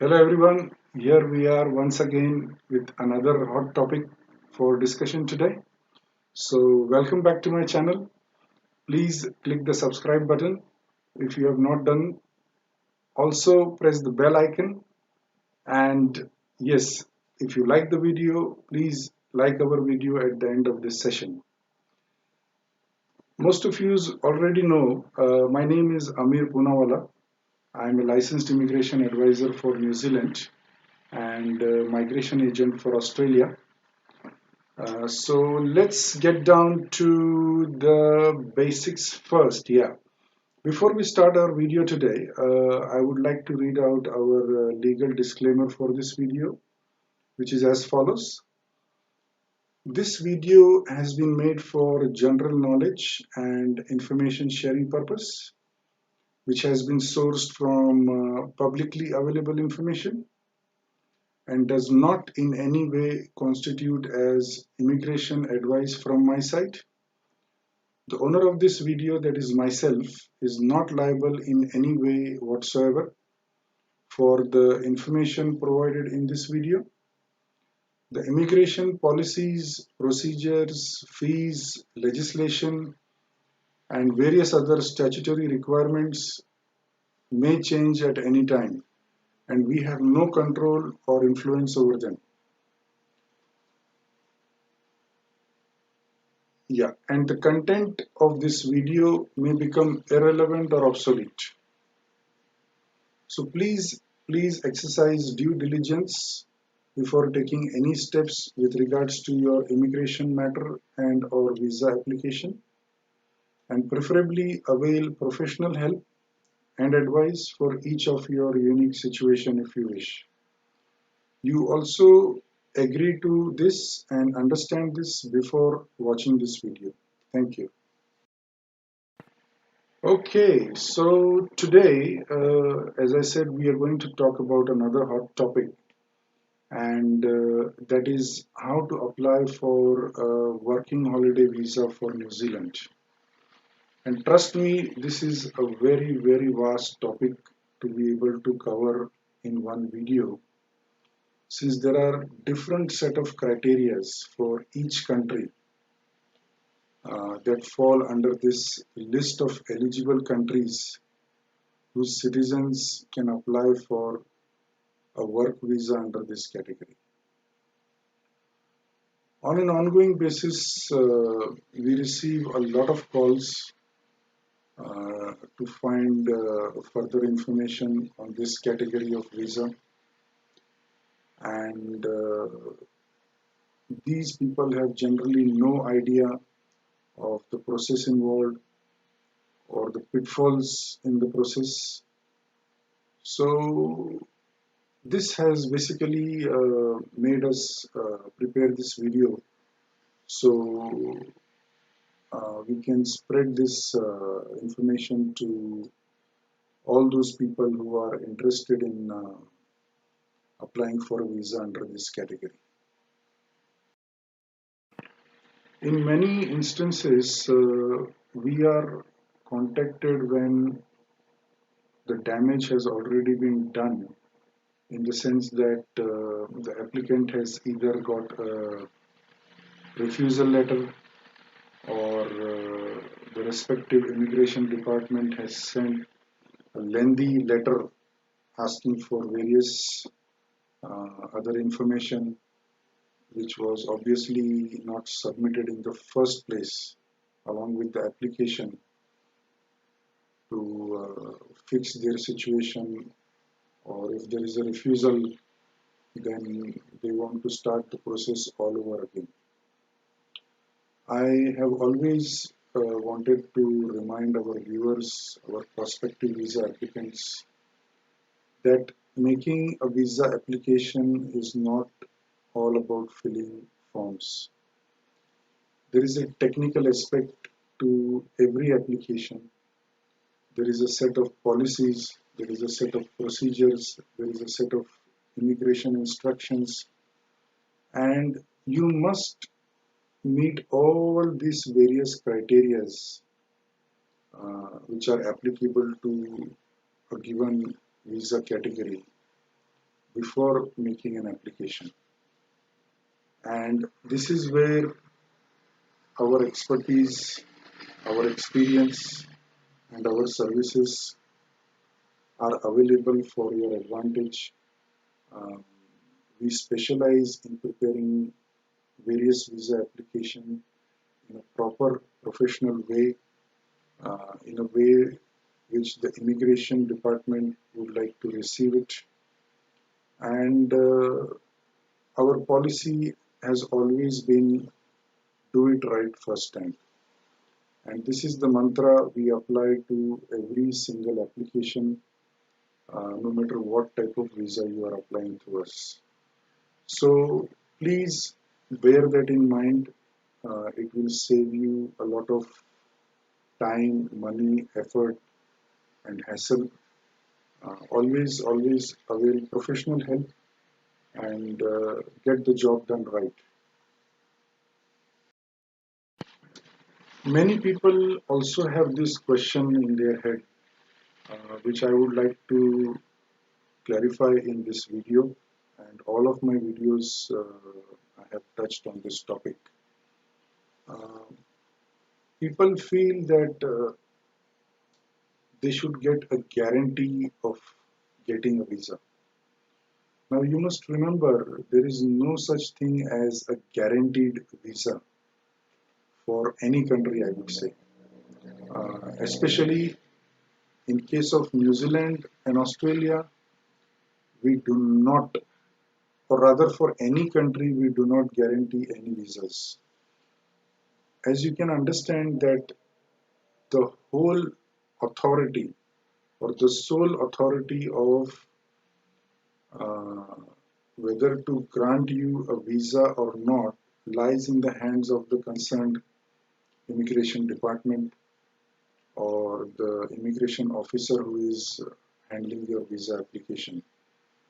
Hello everyone, here we are once again with another hot topic for discussion today. So, welcome back to my channel. Please click the subscribe button if you have not done. Also, press the bell icon. And yes, if you like the video, please like our video at the end of this session. Most of you already know my name is Amir Poonawala. I am a licensed immigration advisor for New Zealand and migration agent for Australia. So let's get down to the basics first. Yeah. Before we start our video today, I would like to read out our legal disclaimer for this video, which is as follows. This video has been made for general knowledge and information sharing purpose, which has been sourced from publicly available information and does not in any way constitute as immigration advice from my side. The owner of this video, that is myself, is not liable in any way whatsoever for the information provided in this video. The immigration policies, procedures, fees, legislation, and various other statutory requirements may change at any time, and we have no control or influence over them. Yeah, and the content of this video may become irrelevant or obsolete. So please exercise due diligence before taking any steps with regards to your immigration matter and or visa application, and preferably avail professional help and advice for each of your unique situation if you wish. You also agree to this and understand this before watching this video. Thank you. Okay, so today, as I said, we are going to talk about another hot topic, and that is how to apply for a working holiday visa for New Zealand. And trust me, this is a very vast topic to be able to cover in one video, since there are different set of criterias for each country that fall under this list of eligible countries whose citizens can apply for a work visa under this category. On an ongoing basis, we receive a lot of calls to find further information on this category of visa, and these people have generally no idea of the process involved or the pitfalls in the process. So this has basically made us prepare this video so we can spread this information to all those people who are interested in applying for a visa under this category. In many instances, we are contacted when the damage has already been done, in the sense that the applicant has either got a refusal letter or the respective immigration department has sent a lengthy letter asking for various other information which was obviously not submitted in the first place along with the application to fix their situation, or if there is a refusal, then they want to start the process all over again. I have always wanted to remind our viewers, our prospective visa applicants, that making a visa application is not all about filling forms. There is a technical aspect to every application. There is a set of policies, there is a set of procedures, there is a set of immigration instructions, and you must meet all these various criterias which are applicable to a given visa category before making an application. And this is where our expertise, our experience, and our services are available for your advantage. Um, we specialize in preparing various visa application in a proper professional way, in a way which the immigration department would like to receive it. And our policy has always been do it right first time. And this is the mantra we apply to every single application, no matter what type of visa you are applying to us. So please bear that in mind. It will save you a lot of time, money, effort, and hassle. Always avail professional help and get the job done right. Many people also have this question in their head, which I would like to clarify in this video, and all of my videos I have touched on this topic. Uh, People feel that they should get a guarantee of getting a visa. Now you must remember there is no such thing as a guaranteed visa for any country, I would say. Especially in case of New Zealand and Australia, we do not, or rather for any country, we do not guarantee any visas. As you can understand that the whole authority or the sole authority of uh, whether to grant you a visa or not lies in the hands of the concerned immigration department or the immigration officer who is handling your visa application.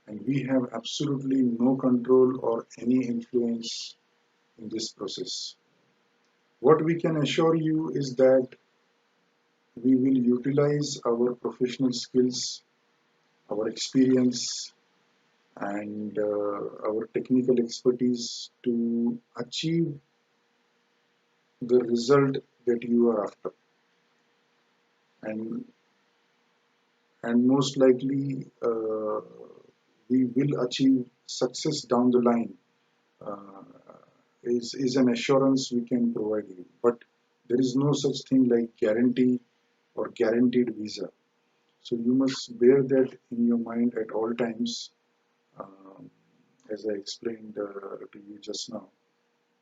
And we have absolutely no control or any influence in this process. What we can assure you is that we will utilize our professional skills, our experience, and our technical expertise to achieve the result that you are after. And, and most likely, we will achieve success down the line uh, is an assurance we can provide you. But there is no such thing like guarantee or guaranteed visa. So you must bear that in your mind at all times, um, as I explained to you just now.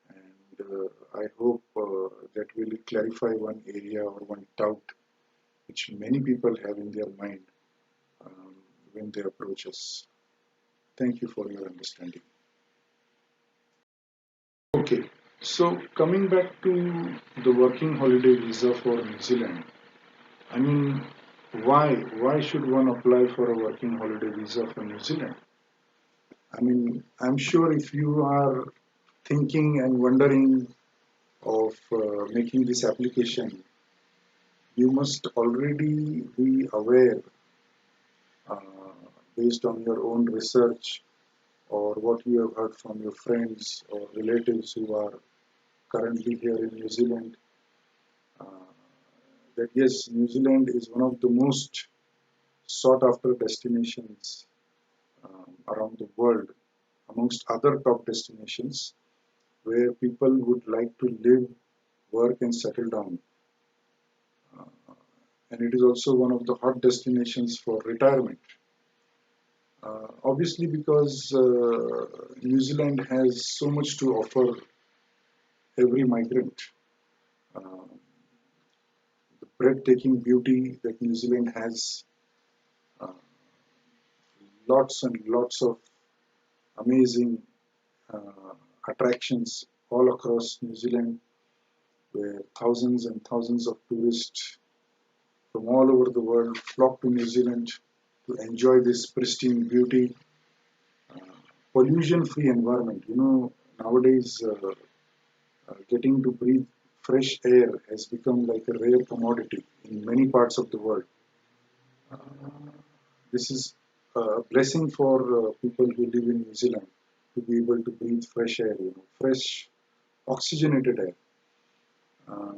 And I hope that will clarify one area or one doubt which many people have in their mind um, when they approach us. Thank you for your understanding. Okay, so coming back to the working holiday visa for New Zealand, I mean, why should one apply for a working holiday visa for New Zealand? I mean, I'm sure if you are thinking and wondering of making this application, you must already be aware, uh, based on your own research or what you have heard from your friends or relatives who are currently here in New Zealand, uh, that yes, New Zealand is one of the most sought after destinations around the world, amongst other top destinations where people would like to live, work, and settle down. And it is also one of the hot destinations for retirement. Obviously, because New Zealand has so much to offer every migrant. Uh, the breathtaking beauty that New Zealand has, uh, lots and lots of amazing uh, attractions all across New Zealand, where thousands and thousands of tourists from all over the world flock to New Zealand to enjoy this pristine beauty, pollution-free environment. You know, nowadays getting to breathe fresh air has become like a rare commodity in many parts of the world. This is a blessing for people who live in New Zealand to be able to breathe fresh air, fresh oxygenated air, uh,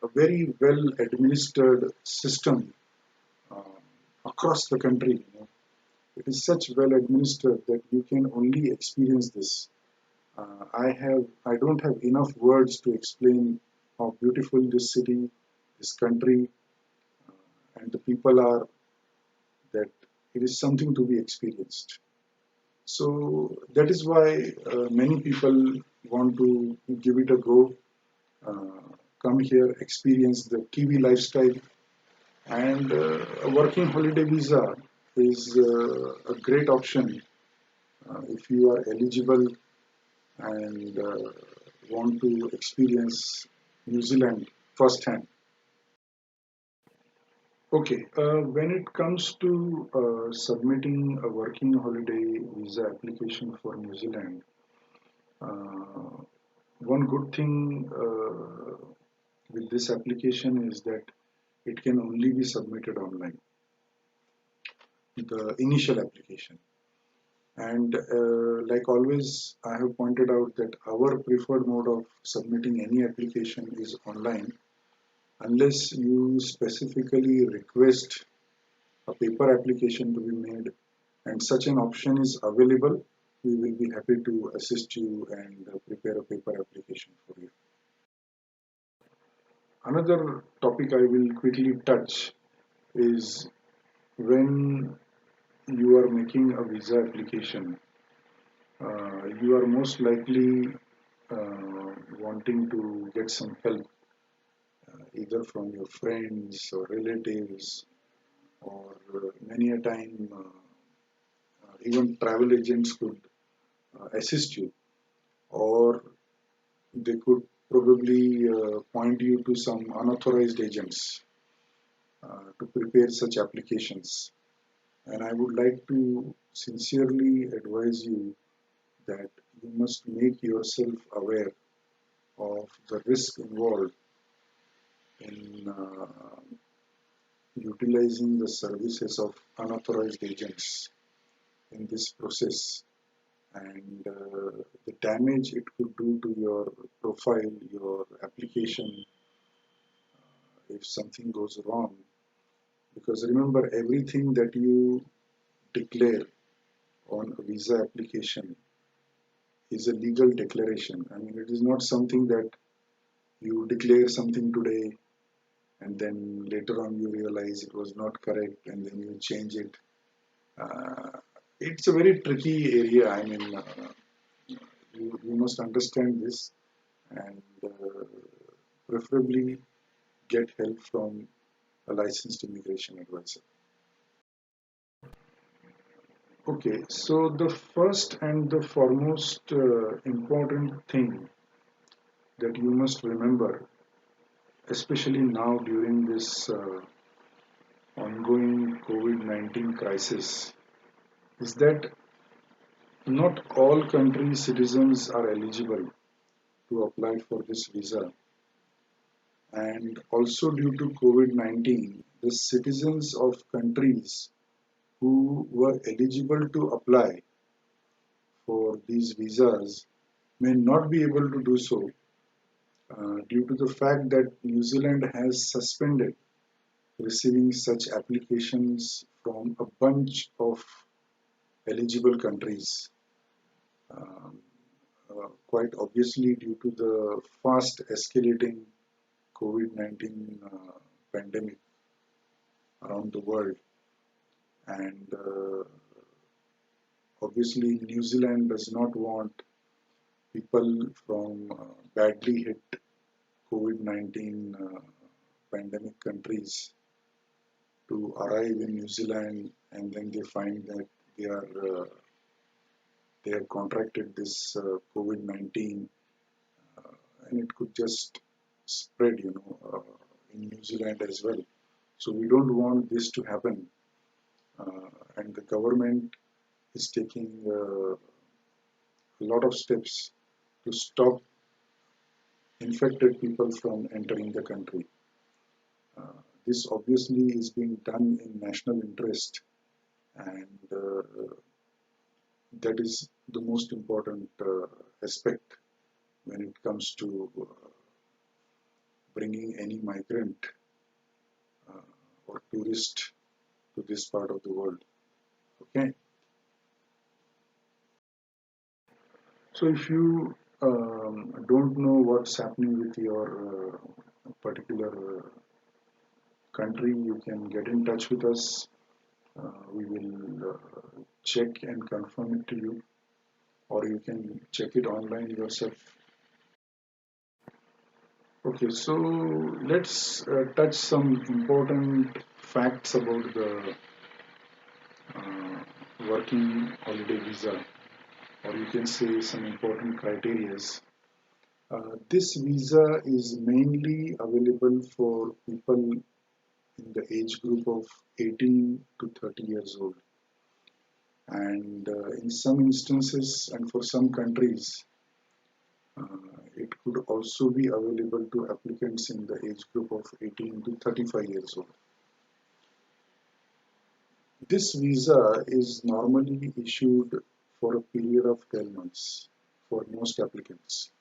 a very well administered system uh, across the country. It is such well administered that you can only experience this. I don't have enough words to explain how beautiful this city, this country, and the people are, that it is something to be experienced. So that is why many people want to give it a go, come here, experience the Kiwi lifestyle, and a working holiday visa is a great option if you are eligible and want to experience New Zealand firsthand. Okay, when it comes to submitting a working holiday visa application for New Zealand, uh, one good thing with this application is that it can only be submitted online, the initial application. And like always, I have pointed out that our preferred mode of submitting any application is online, unless you specifically request a paper application to be made and such an option is available, we will be happy to assist you and prepare a paper application for you. Another topic I will quickly touch is when you are making a visa application, you are most likely wanting to get some help, either from your friends or relatives, or many a time even travel agents could assist you, or they could probably point you to some unauthorized agents to prepare such applications. And I would like to sincerely advise you that you must make yourself aware of the risk involved in utilizing the services of unauthorized agents in this process, and the damage it could do to your profile, your application, if something goes wrong. Because remember, everything that you declare on a visa application is a legal declaration. I mean, it is not something that you declare something today and then later on you realize it was not correct and then you change it. Uh, it's a very tricky area. I mean, you must understand this, and preferably get help from a licensed immigration advisor. Okay, so the first and the foremost important thing that you must remember, especially now during this ongoing COVID-19 crisis, is that not all countries' citizens are eligible to apply for this visa. And also due to COVID-19, the citizens of countries who were eligible to apply for these visas may not be able to do so due to the fact that New Zealand has suspended receiving such applications from a bunch of eligible countries. Um, Quite obviously, due to the fast escalating COVID-19 pandemic around the world, and obviously, New Zealand does not want people from badly hit COVID-19 pandemic countries to arrive in New Zealand and then they find that they are they have contracted this COVID-19 and it could just spread, in New Zealand as well. So we don't want this to happen, and the government is taking a lot of steps to stop infected people from entering the country. This obviously is being done in national interest, and that is the most important aspect when it comes to bringing any migrant or tourist to this part of the world. Okay, so if you don't know what's happening with your particular country, you can get in touch with us. We will check and confirm it to you, or you can check it online yourself. Okay, so let's touch some important facts about the uh, working holiday visa, or you can say some important criterias. This visa is mainly available for people in the age group of 18 to 30 years old. And in some instances, and for some countries, it could also be available to applicants in the age group of 18 to 35 years old. This visa is normally issued for a period of 12 months for most applicants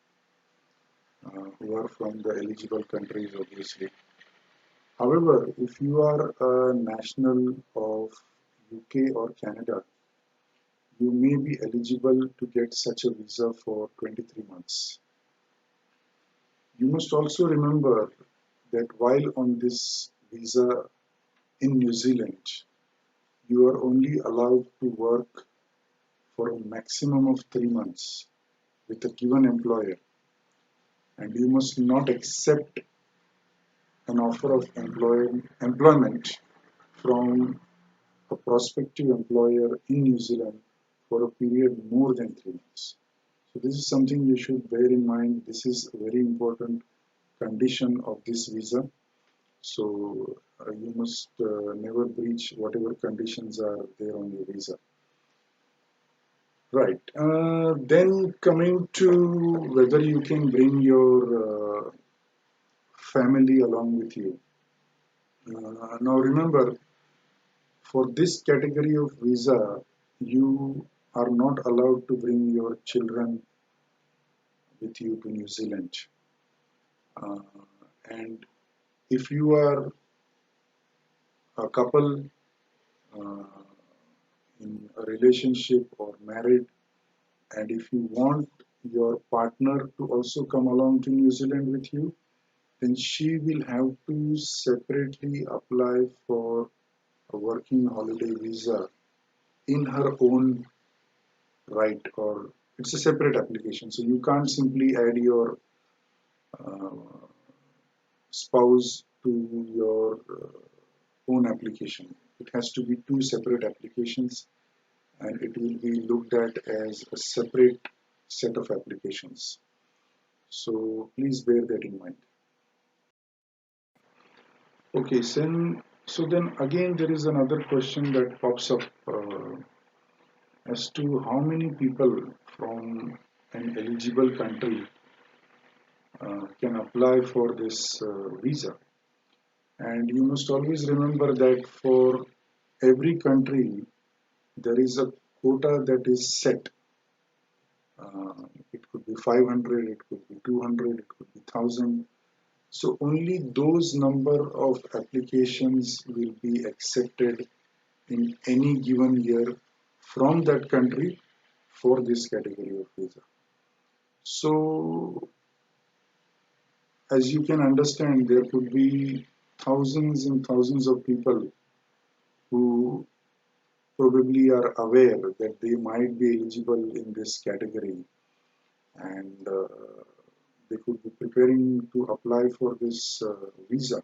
who are from the eligible countries, obviously. However, if you are a national of UK or Canada, you may be eligible to get such a visa for 23 months. You must also remember that while on this visa in New Zealand, you are only allowed to work for a maximum of 3 months with a given employer, and you must not accept an offer of employment from a prospective employer in New Zealand for a period more than 3 months. So this is something you should bear in mind. This is a very important condition of this visa. So you must never breach whatever conditions are there on your visa. Right. Then coming to whether you can bring your family along with you. Now remember, for this category of visa, you are not allowed to bring your children with you to New Zealand. Uh, and if you are a couple uh, in a relationship or married, and if you want your partner to also come along to New Zealand with you, then she will have to separately apply for a working holiday visa in her own right, or it's a separate application. So you can't simply add your uh, spouse to your own application. It has to be two separate applications, and it will be looked at as a separate set of applications. So please bear that in mind. Okay, so then again there is another question that pops up as to how many people from an eligible country can apply for this visa. And you must always remember that for every country there is a quota that is set. It could be 500, it could be 200, it could be 1000. So only those number of applications will be accepted in any given year from that country for this category of visa. So as you can understand, there could be thousands and thousands of people who probably are aware that they might be eligible in this category, and they could be preparing to apply for this visa.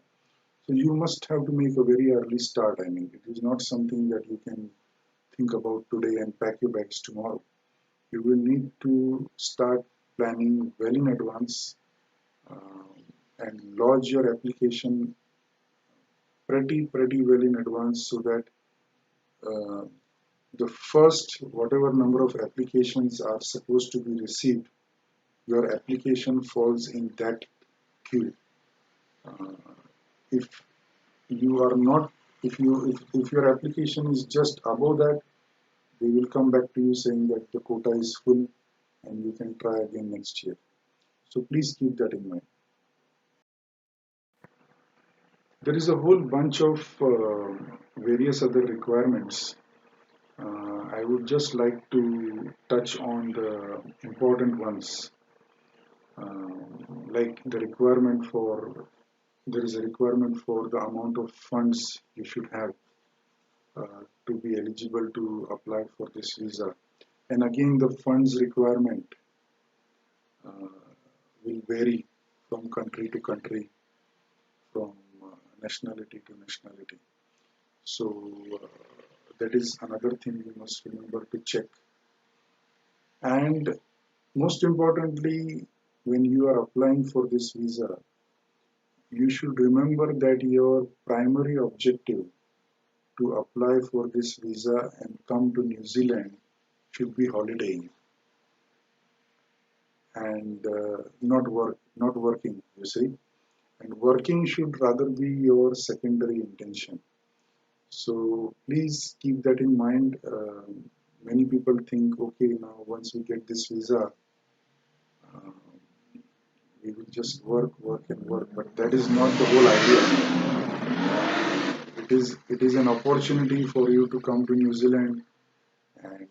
So you must have to make a very early start. I mean, it is not something that you can think about today and pack your bags tomorrow. You will need to start planning well in advance and lodge your application pretty well in advance so that uh, the first whatever number of applications are supposed to be received, your application falls in that queue. Uh, if you are not if your application is just above that, they will come back to you saying that the quota is full and you can try again next year. So please keep that in mind. There is a whole bunch of various other requirements. I would just like to touch on the important ones, like the requirement for there is a requirement for the amount of funds you should have to be eligible to apply for this visa. And again, the funds requirement uh, will vary from country to country, from nationality to nationality. So that is another thing you must remember to check. And most importantly, when you are applying for this visa, you should remember that your primary objective to apply for this visa and come to New Zealand should be holidaying and not working, you see. And working should rather be your secondary intention. So please keep that in mind. Many people think, okay, now once we get this visa, uh, we will just work, and work. But that is not the whole idea. It is an opportunity for you to come to New Zealand and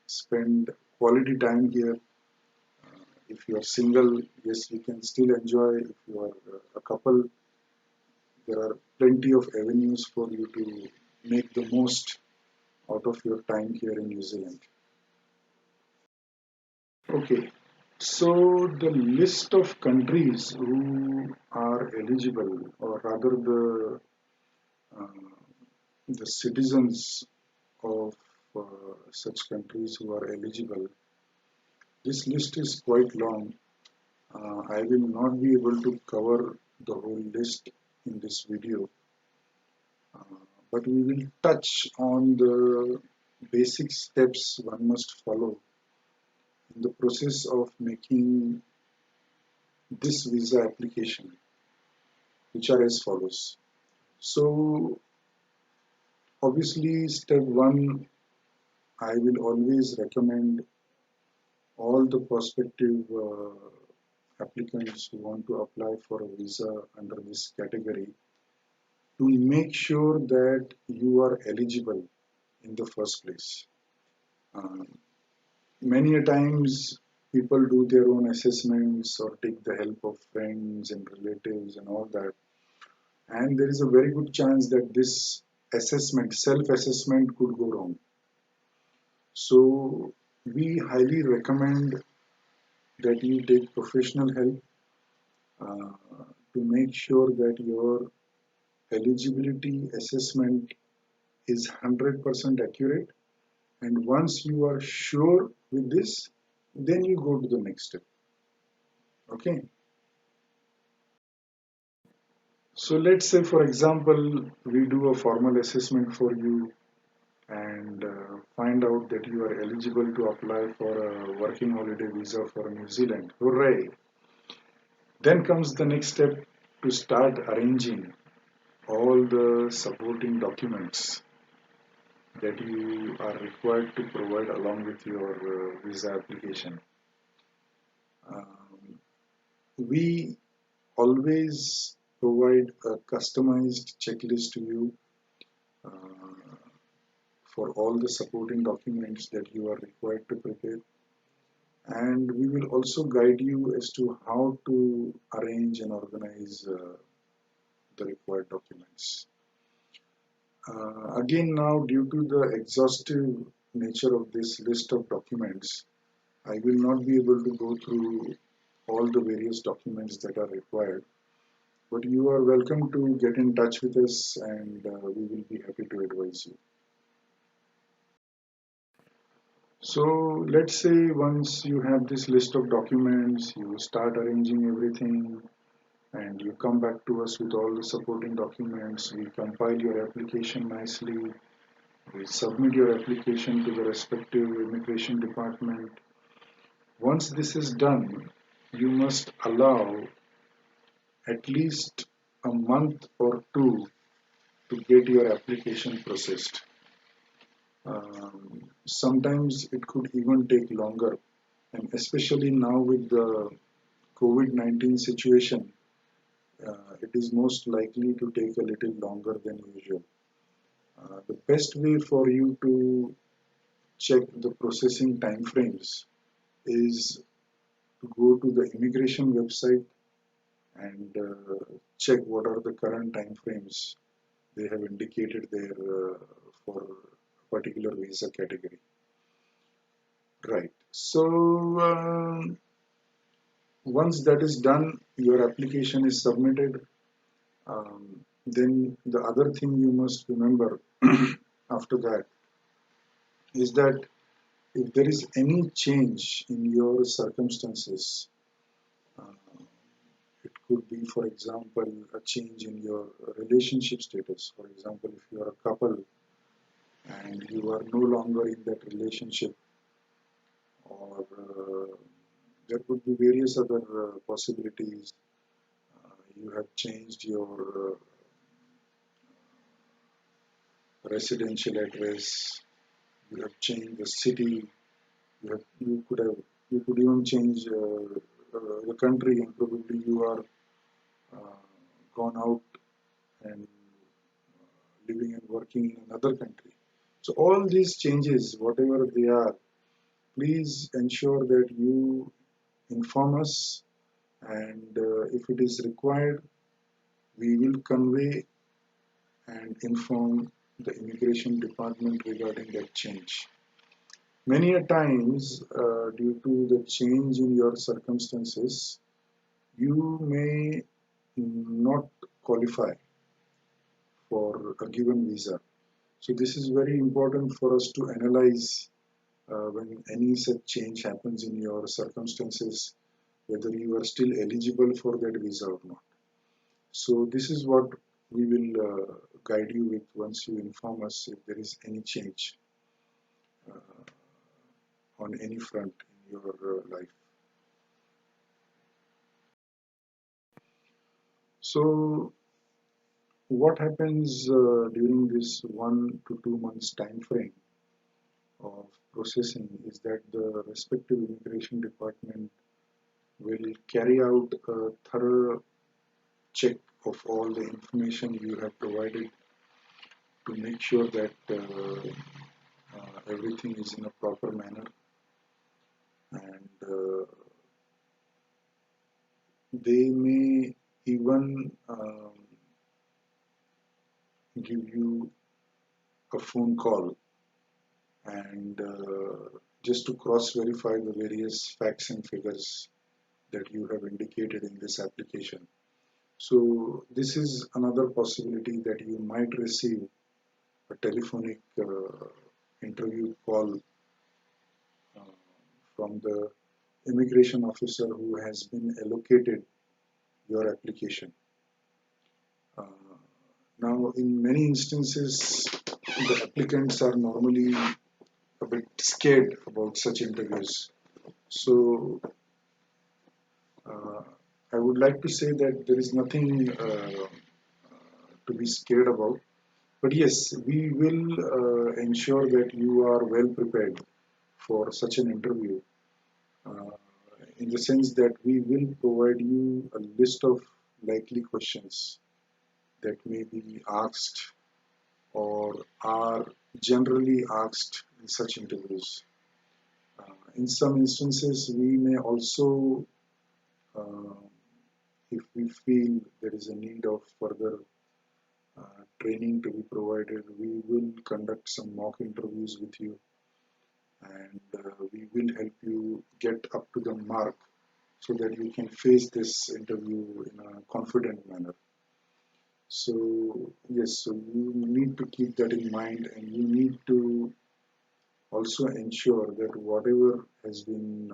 spend quality time here. If you are single, yes, you can still enjoy. If you are a couple, there are plenty of avenues for you to make the most out of your time here in New Zealand. Okay, so the list of countries who are eligible, or rather uh, the citizens of such countries who are eligible, this list is quite long. I will not be able to cover the whole list in this video, but we will touch on the basic steps one must follow in the process of making this visa application, which are as follows. So, obviously, step one, I will always recommend all the prospective applicants who want to apply for a visa under this category to make sure that you are eligible in the first place. Um, Many a times people do their own assessments or take the help of friends and relatives and all that. And there is a very good chance that this assessment, self-assessment could go wrong. So we highly recommend that you take professional help to make sure that your eligibility assessment is 100% accurate. And once you are sure with this, then you go to the next step. Okay. So let's say, for example, we do a formal assessment for you and find out that you are eligible to apply for a working holiday visa for New Zealand. Hooray! Then comes the next step to start arranging all the supporting documents that you are required to provide along with your visa application. Um, we always provide a customized checklist to you uh, for all the supporting documents that you are required to prepare, and we will also guide you as to how to arrange and organize the required documents. Again, now, due to the exhaustive nature of this list of documents, I will not be able to go through all the various documents that are required, but you are welcome to get in touch with us and we will be happy to advise you. So let's say once you have this list of documents, you start arranging everything and you come back to us with all the supporting documents. We compile your application nicely. We submit your application to the respective immigration department. Once this is done, you must allow at least a month or two to get your application processed. Sometimes it could even take longer, and especially now with the COVID-19 situation, it is most likely to take a little longer than usual. The best way for you to check the processing timeframes is to go to the immigration website and check what are the current timeframes they have indicated there for a particular visa category. Right. So once that is done, your application is submitted. Then the other thing you must remember after that is that if there is any change in your circumstances, uh, it could be, for example, a change in your relationship status. For example, if you are a couple and you are no longer in that relationship, or there could be various other possibilities. You have changed your residential address, you have changed the city, you could even change the country, and probably you are uh, gone out and living and working in another country. So all these changes, whatever they are, please ensure that you inform us, and if it is required, we will convey and inform the immigration department regarding that change. Many a times, due to the change in your circumstances, you may not qualify for a given visa. So this is very important for us to analyze when any such change happens in your circumstances, whether you are still eligible for that visa or not. So this is what we will guide you with once you inform us if there is any change uh, on any front in your life. So what happens during this 1 to 2 months time frame of processing is that the respective immigration department will carry out a thorough check of all the information you have provided to make sure that everything is in a proper manner, and they may even give you a phone call and just to cross verify the various facts and figures that you have indicated in this application. So this is another possibility that you might receive a telephonic interview call uh, from the immigration officer who has been allocated your application. Uh, Now, in many instances, the applicants are normally a bit scared about such interviews. So, uh, I would like to say that there is nothing to be scared about. But yes, we will ensure that you are well prepared for such an interview, uh, in the sense that we will provide you a list of likely questions that may be asked or are generally asked in such interviews. In some instances, we may also, uh, if we feel there is a need of further training to be provided, we will conduct some mock interviews with you, and we will help you get up to the mark so that you can face this interview in a confident manner. So, yes, so you need to keep that in mind, and you need to also ensure that whatever has been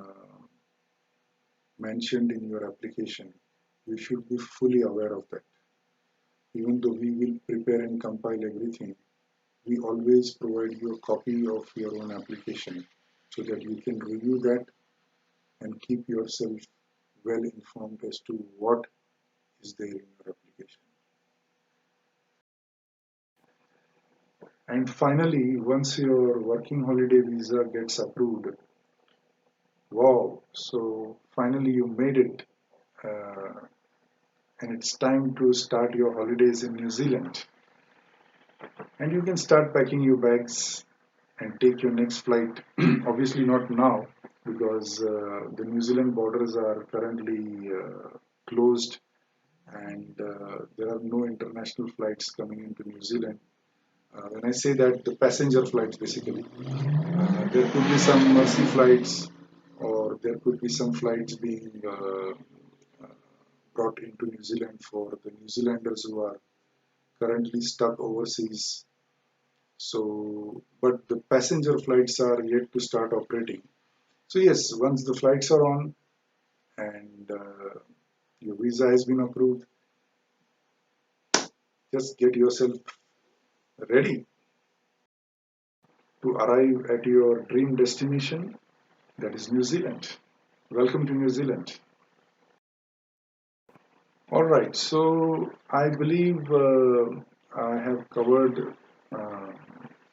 mentioned in your application, you should be fully aware of that. Even though we will prepare and compile everything, we always provide you a copy of your own application so that you can review that and keep yourself well informed as to what is there in your application. And finally, once your working holiday visa gets approved, wow, so finally you made it, uh, and it's time to start your holidays in New Zealand. And you can start packing your bags and take your next flight. Obviously, not now because the New Zealand borders are currently closed and there are no international flights coming into New Zealand. When I say that, the passenger flights basically, there could be some mercy flights or there could be some flights being brought into New Zealand for the New Zealanders who are currently stuck overseas. So, but the passenger flights are yet to start operating. So yes, once the flights are on and your visa has been approved, just get yourself ready to arrive at your dream destination, that is New Zealand. Welcome to New Zealand. All right, so I believe I have covered uh,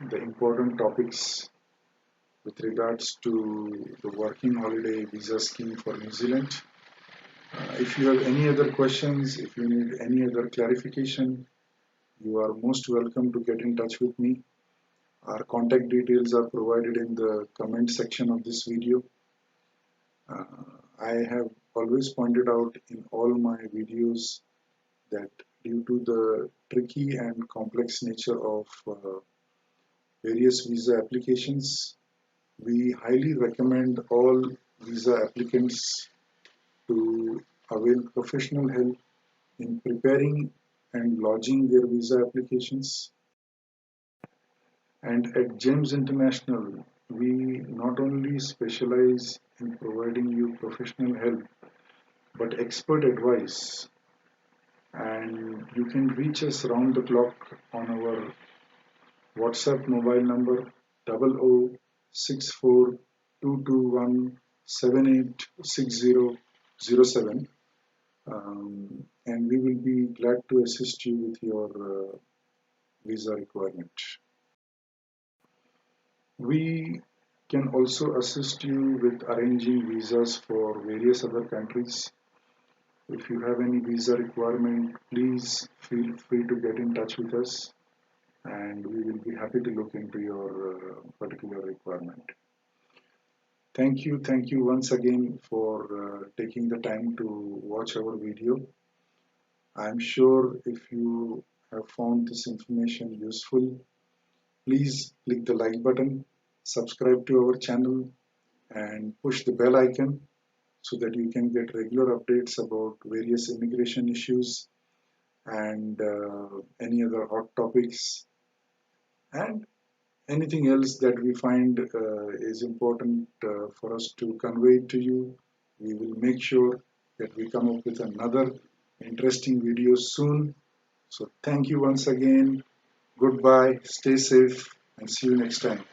the important topics with regards to the working holiday visa scheme for New Zealand. If you have any other questions, if you need any other clarification, you are most welcome to get in touch with me. Our contact details are provided in the comment section of this video. Uh, I have always pointed out in all my videos that due to the tricky and complex nature of various visa applications, we highly recommend all visa applicants to avail professional help in preparing and lodging their visa applications. And at G.E.M.S International, we not only specialize in providing you professional help, but expert advice. And you can reach us round the clock on our WhatsApp mobile number 00642217860007, and we will be glad to assist you with your visa requirement. We can also assist you with arranging visas for various other countries. If you have any visa requirement, please feel free to get in touch with us and we will be happy to look into your particular requirement. Thank you once again for taking the time to watch our video. I'm sure if you have found this information useful, please click the like button, subscribe to our channel, and push the bell icon so that you can get regular updates about various immigration issues and any other hot topics and anything else that we find is important for us to convey to you. We will make sure that we come up with another interesting video soon. So thank you once again. Goodbye, stay safe, and see you next time.